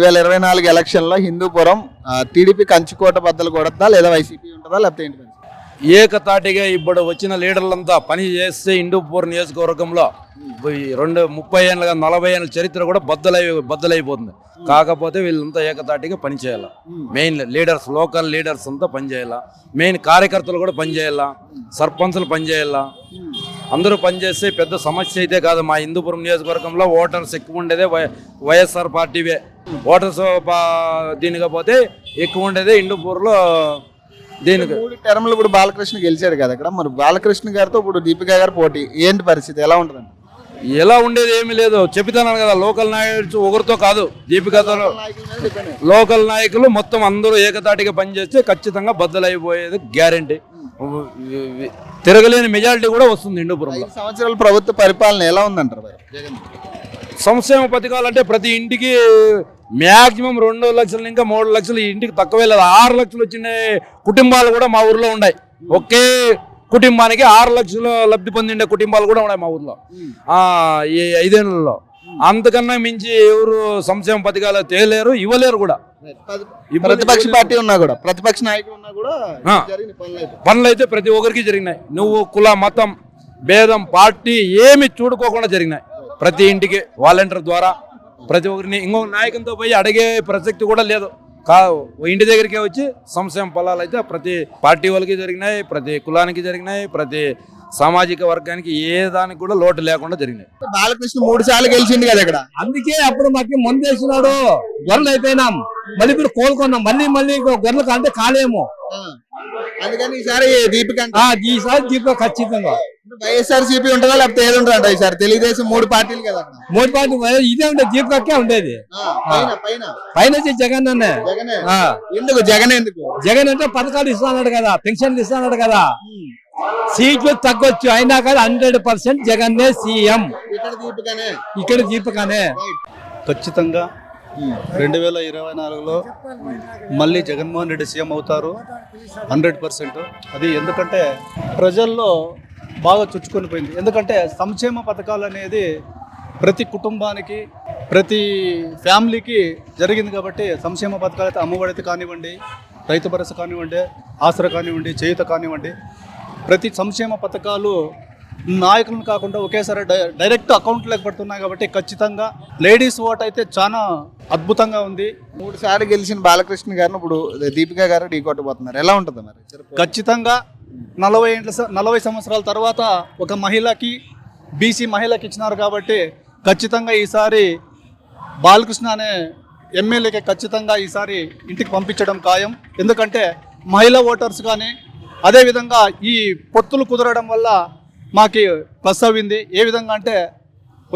2024 ఎలక్షన్లో హిందూపురం టీడీపీ కంచుకోట బద్దలు కొడతా లేదా వైసీపీ ఉంటుందా లేకపోతే ఏంటి? ఏకతాటిగా ఇప్పుడు వచ్చిన లీడర్లంతా పని చేస్తే హిందూపూర్ నియోజకవర్గంలో 30 ఏళ్ళగా 40 ఏళ్ళ చరిత్ర కూడా బద్దలైపోతుంది. కాకపోతే వీళ్ళంతా ఏకతాటిగా పనిచేయాలి. మెయిన్ లీడర్స్, లోకల్ లీడర్స్ అంతా పనిచేయాలా. మెయిన్ కార్యకర్తలు కూడా పనిచేయాలా, సర్పంచులు పనిచేయాలా. అందరూ పనిచేస్తే పెద్ద సమస్య అయితే కాదు. మా హిందూపురం నియోజకవర్గంలో ఓటర్స్ ఎక్కువ ఉండేదే వైఎస్ఆర్ పార్టీవే. ఓటర్స్ దీనిగా పోతే ఎక్కువ ఉండేదే హిందూపూర్లో. దీనికి 3 టర్మ్లు ఇప్పుడు బాలకృష్ణ గెలిచాడు కదా ఇక్కడ. మరి బాలకృష్ణ గారితో ఇప్పుడు దీపికా గారు పోటీ, ఏంటి పరిస్థితి, ఎలా ఉంటుందండి? ఎలా ఉండేది ఏమీ లేదు. చెప్తున్నాను కదా, లోకల్ నాయకులు ఒకరితో కాదు, దీపికాతో లోకల్ నాయకులు మొత్తం అందరూ ఏకతాటిగా పనిచేస్తే ఖచ్చితంగా బద్దలైపోయేది గ్యారెంటీ. తిరగలేని మెజారిటీ కూడా వస్తుంది హిందూపురంలో. 5 సంవత్సరాల ప్రభుత్వ పరిపాలన ఎలా ఉందంటారు జగన్? సంక్షేమ పథకాలు అంటే ప్రతి ఇంటికి మ్యాక్సిమం 2 లక్షలు ఇంకా 3 లక్షలు ఇంటికి తక్కువే లేదు. 6 లక్షలు వచ్చిన కుటుంబాలు కూడా మా ఊర్లో ఉన్నాయి. ఒకే కుటుంబానికి 6 లక్షలు లబ్ధి పొందిండే కుటుంబాలు కూడా ఉన్నాయి మా ఊర్లో ఈ 5 ఏళ్లలో. అంతకన్నా మించి ఎవరు సంక్షేమ పథకాలు తేలేరు, ఇవ్వలేరు కూడా. ప్రతిపక్ష పార్టీ ఉన్నా కూడా, ప్రతిపక్ష నాయకులు ఉన్నా కూడా పనులు అయితే ప్రతి ఒక్కరికి జరిగినాయి. నువ్వు కుల మతం భేదం పార్టీ ఏమి చూడుకోకుండా జరిగినాయి. ప్రతి ఇంటికి వాలంటీర్ ద్వారా ప్రతి ఒక్కరిని ఇంకొక నాయకునితో పోయి అడిగే ప్రసక్తి కూడా లేదు. ఇంటి దగ్గరికే వచ్చి సంక్షేమ ఫలాలు అయితే ప్రతి పార్టీ వాళ్ళకి జరిగినాయి, ప్రతి కులానికి జరిగినాయి, ప్రతి సామాజిక వర్గానికి ఏ దానికి కూడా లోటు లేకుండా జరిగినాయి. బాలకృష్ణ 3 సార్లు గెలిచింది కదా ఇక్కడ. అందుకే అప్పుడు మాకు ముందు వేసినాడు, గొర్రెలు అయిపోయినాం, మళ్ళీ ఇప్పుడు కోలుకున్నాం, మళ్ళీ గొర్రెలు అంటే కాలేము. అందుకని ఈసారి దీపిక ఈసారి దీపిక ఖచ్చితంగా. వైఎస్ఆర్సీపీ ఉంటుందా లేకపోతే ఏది ఉంటుందంట ఈసారి? తెలుగుదేశం 3 పార్టీలు కదా. 3 పార్టీ ఇదే ఉండే, దీపికకే ఉండేది. పైన జగన్ అన్నే. ఎందుకు జగన్? ఎందుకు జగన్ అంటే పథకాలు ఇస్తున్నాడు కదా, పెన్షన్లు ఇస్తున్నాడు కదా, సీట్లు తగ్గొచ్చు అయినా కానీ 100% జగన్నే సీఎం. ఇక్కడ దీపికనే ఖచ్చితంగా 2024లో మళ్ళీ జగన్మోహన్ రెడ్డి సీఎం అవుతారు 100%. అది ఎందుకంటే ప్రజల్లో బాగా చొచ్చుకొని పోయింది. ఎందుకంటే సంక్షేమ పథకాలు అనేది ప్రతి కుటుంబానికి, ప్రతి ఫ్యామిలీకి జరిగింది కాబట్టి సంక్షేమ పథకాలు అయితే అమ్మఒడి కానివ్వండి, రైతు భరోసా కానివ్వండి, ఆసరా కానివ్వండి, చేయూత కానివ్వండి, ప్రతి సంక్షేమ పథకాలు నాయకులను కాకుండా ఒకేసారి డైరెక్ట్ అకౌంట్లోకి పడుతున్నాయి. కాబట్టి ఖచ్చితంగా లేడీస్ ఓట్ అయితే చాలా అద్భుతంగా ఉంది. 3 సార్లు గెలిచిన బాలకృష్ణ గారిని ఇప్పుడు దీపికా గారు ఢీకొట్టబోతున్నారు. ఎలా ఉంటుంది మరి? ఖచ్చితంగా 40 సంవత్సరాల తర్వాత ఒక మహిళకి, బీసీ మహిళకి ఇచ్చినారు కాబట్టి ఖచ్చితంగా ఈసారి బాలకృష్ణ అనే ఎమ్మెల్యేకి ఖచ్చితంగా ఈసారి ఇంటికి పంపించడం ఖాయం. ఎందుకంటే మహిళా ఓటర్స్ కానీ, అదేవిధంగా ఈ పొత్తులు కుదరడం వల్ల మాకు ప్లస్ అయింది. ఏ విధంగా అంటే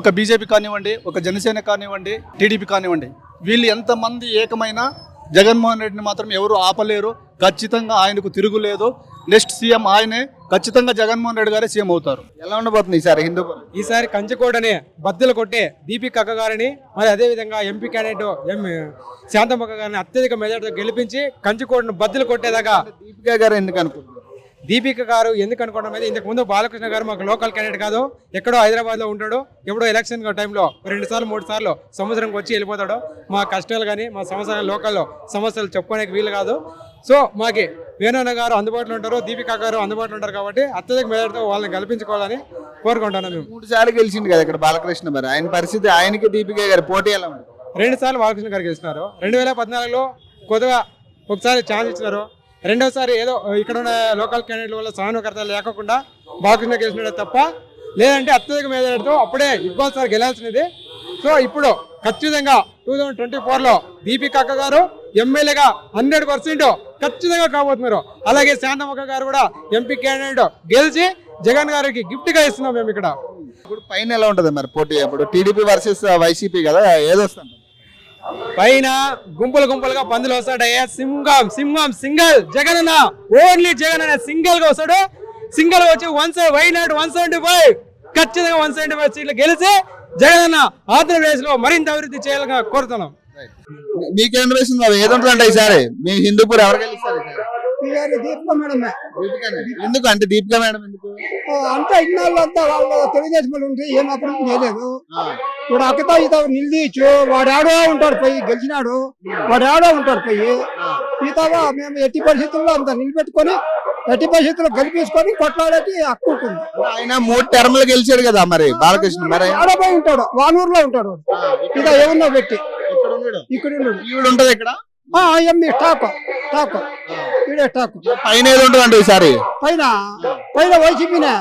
ఒక బీజేపీ కానివ్వండి, ఒక జనసేన కానివ్వండి, టీడీపీ కానివ్వండి, వీళ్ళు ఎంతమంది ఏకమైనా జగన్మోహన్ రెడ్డిని మాత్రం ఎవరు ఆపలేరు. ఖచ్చితంగా ఆయనకు తిరుగులేదు. నెక్స్ట్ సీఎం ఆయనే. ఖచ్చితంగా జగన్మోహన్ రెడ్డి గారే సీఎం అవుతారు. ఎలా ఉండబోతుంది ఈసారి హిందూపురం? ఈసారి కంచుకోటని బద్దలు కొట్టే దీపిక అక్క గారిని, మరి అదేవిధంగా ఎంపీ క్యాండిడేట్ శాంతమ్మ గారిని అత్యధిక మెజార్టీతో గెలిపించి కంచుకోటను బద్దలు కొట్టేదాకా. దీపికా గారు ఎందుకు అనుకుంటున్నారు? దీపిక గారు ఎందుకు అనుకోవడం మీద, ఇంతకు ముందు బాలకృష్ణ గారు మాకు లోకల్ క్యాండిడేట్ కాదు, ఎక్కడో హైదరాబాద్లో ఉంటాడు, ఎప్పుడో ఎలక్షన్ టైంలో 2 సార్లు 3 సార్లు సంవత్సరంకి వచ్చి వెళ్ళిపోతాడు. మా కష్టాలు కానీ మా సమస్యలు లోకల్లో సమస్యలు చెప్పుకోడానికి వీలు కాదు. సో మాకి వేణన్న గారు అందుబాటులో ఉంటారు, దీపికా గారు అందుబాటులో ఉంటారు కాబట్టి అత్యధిక మెజార్టీతో వాళ్ళని గెలిపించుకోవాలని కోరుకుంటున్నాం మేము. 3 సార్లు గెలిచింది కదా ఇక్కడ బాలకృష్ణ. మరి ఆయన పరిస్థితి, ఆయనకి దీపికా గారి పోటీ ఎలా ఉంది? 2 సార్లు బాలకృష్ణ గారు గెలిచినారు. 2014లో కొద్దిగా ఒకసారి ఛాన్స్ ఇచ్చినారు. రెండోసారి ఏదో ఇక్కడ ఉన్న లోకల్ క్యాండిడేట్ల వల్ల సహానుకర్తలు లేకుండా బాలకృష్ణ గెలిచినాడే తప్ప, లేదంటే అత్యధిక మెజార్టీతో అప్పుడే ఇంకోసారి గెలాల్సినది. సో ఇప్పుడు ఖచ్చితంగా 2024లో దీపిక అక్క గారు ఎమ్మెల్యేగా 100% ఖచ్చితంగా కాబోతున్నారు. అలాగే శాంతమ్మ గారు కూడా ఎంపీ క్యాండిడేట్ గెలిచి జగన్ గారికి గిఫ్ట్గా ఇస్తున్నాం మేము ఇక్కడ. ఇప్పుడు పైన ఎలా ఉంటుంది మరి పోటీ? అప్పుడు టీడీపీ వర్సెస్ వైసీపీ కదా, ఏదొస్తాం పైన గుంపులుగా పందులు వస్తాడయ్యా. సింహం సింగల్ జగన్ అన్న, ఓన్లీ జగన్ అన్న సింగల్ గా వస్తాడు. సింగల్ వచ్చి వైనాడు 175, ఖచ్చితంగా 175 సీట్లు గెలిచి జగన్ అన్న ఆంధ్రప్రదేశ్ లో మరింత అభివృద్ధి చేయాలని కోరుతున్నాం. మీకేం ఏదుంటుందంటే ఈసారి మీ హిందూపూర్ ఎవరు గెలుస్తారు? దీపం మేడమే దీపికనే. ఎందుకు అంటే దీపిక మేడం ఎందుకు? అంతా ఇన్నాళ్ళు అంతా వాళ్ళు తెలుగుదేశం వాళ్ళు ఉంటే ఏం అభివృద్ధి చేయలేదు. ఇప్పుడు అక్కతో ఈత నిలదీయచ్చు, వాడు ఆడో ఉంటాడు పోయి గెలిచినాడు, వాడు ఆడో ఉంటాడు పోయి ఈతగా మేము ఎట్టి పరిస్థితుల్లో అంత నిలబెట్టుకొని ఎట్టి పరిస్థితుల్లో గెలిపించుకొని కొట్లాడేది హక్కు ఉంటుంది. ఆయన 3 టర్ములు గెలిచాడు కదా మరి బాలకృష్ణ, మరి ఆడపోయి ఉంటాడు, వానూరులో ఉంటాడు ఇక ఏమన్నా పెట్టి ఇక్కడ ఉన్నాడు. ఈవిడ ఉంటది ఇక్కడ ఎమ్మి టాక్ టాక్ ఇడే టాక్ పైన ఏది ఉంటుంది ఈసారి? పైన వైసీపీనే